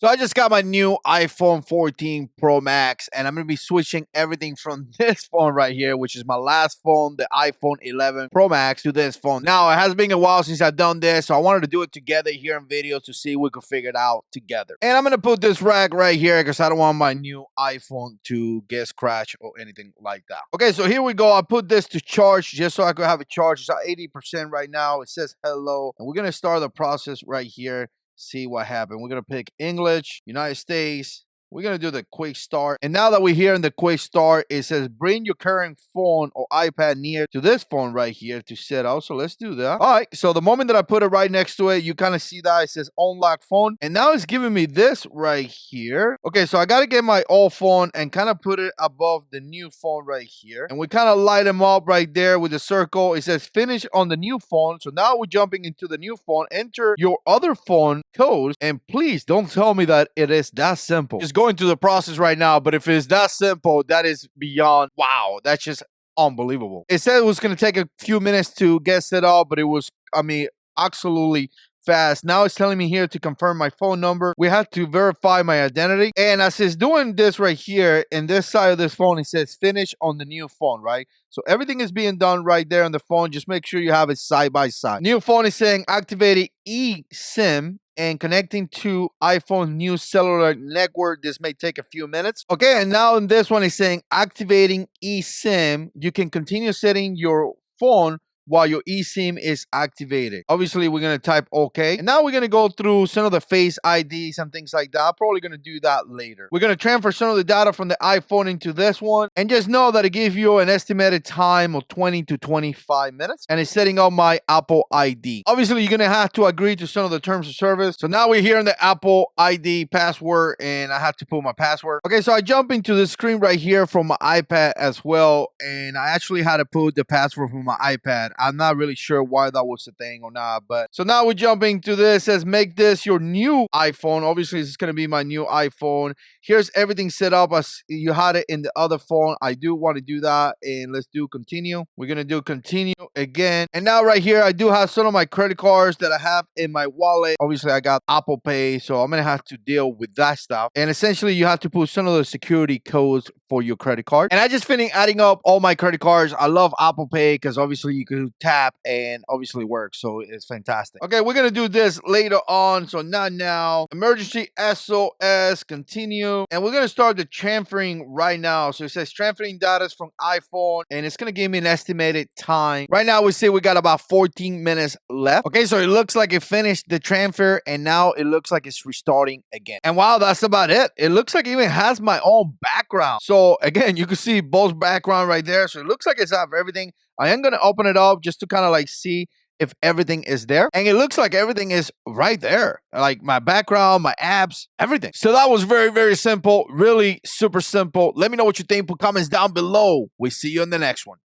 So I just got my new iPhone 14 Pro Max, and I'm going to be switching everything from this phone right here, which is my last phone, the iPhone 11 Pro Max, to this phone. Now, it has been a while since I've done this, so I wanted to do it together here in video to see if we could figure it out together. And I'm going to put this rack right here because I don't want my new iPhone to get scratched or anything like that. Okay, so here we go. I put this to charge just so I could have it charged. It's at 80% right now. It says hello, and we're going to start the process right here. See what happened. We're going to pick English, United States. We're going to do the quick start. And now that we're here in the quick start, it says bring your current phone or iPad near to this phone right here to set up. So let's do that. All right. So the moment that I put it right next to it, you kind of see that it says unlock phone. And now it's giving me this right here. Okay. So I got to get my old phone and kind of put it above the new phone right here. And we kind of light them up right there with the circle. It says finish on the new phone. So now we're jumping into the new phone. Enter your other phone code. And please don't tell me that it is that simple. Just going through the process right now, but if it's that simple, that is beyond wow. That's just unbelievable. It said it was going to take a few minutes to get set up, but it was, I mean, absolutely fast. Now it's telling me here to confirm my phone number. We have to verify my identity. And as it's doing this right here, in this side of this phone, it says finish on the new phone, right? So everything is being done right there on the phone. Just make sure you have it side by side. New phone is saying activating eSIM and connecting to iPhone new cellular network. This may take a few minutes. Okay, and now in this one is saying activating eSIM. You can continue setting your phone while your eSIM is activated. Obviously, we're going to type OK. And now we're going to go through some of the Face IDs and things like that. I'm probably going to do that later. We're going to transfer some of the data from the iPhone into this one. And just know that it gives you an estimated time of 20 to 25 minutes. And it's setting up my Apple ID. Obviously, you're going to have to agree to some of the terms of service. So now we're here in the Apple ID password, and I have to put my password. Okay, so I jump into the screen right here from my iPad as well. And I actually had to put the password from my iPad. I'm not really sure why that was a thing or not, but so now we're jumping to this. It says make this your new iPhone. Obviously, this is going to be my new iPhone. Here's everything set up as you had it in the other phone. I do want to do that, and let's do continue. We're going to do continue again. And now right here, I do have some of my credit cards that I have in my wallet. Obviously, I got Apple Pay, so I'm going to have to deal with that stuff. And essentially, you have to put some of the security codes for your credit card. And I just finished adding up all my credit cards. I love Apple Pay because obviously you can tap and obviously work, so it's fantastic. Okay, we're gonna do this later on, so not now. Emergency SOS, continue, and we're gonna start the transferring right now. So it says transferring data from iPhone, and it's gonna give me an estimated time. Right now we say we got about 14 minutes left. Okay, so it looks like it finished the transfer, and now it looks like it's restarting again. And wow, that's about it. It looks like it even has my own background. So again, you can see both background right there. So it looks like it's have everything. I am going to open it up just to kind of like see if everything is there. And it looks like everything is right there. Like my background, my apps, everything. So that was very, very simple. Really super simple. Let me know what you think. Put comments down below. We see you in the next one.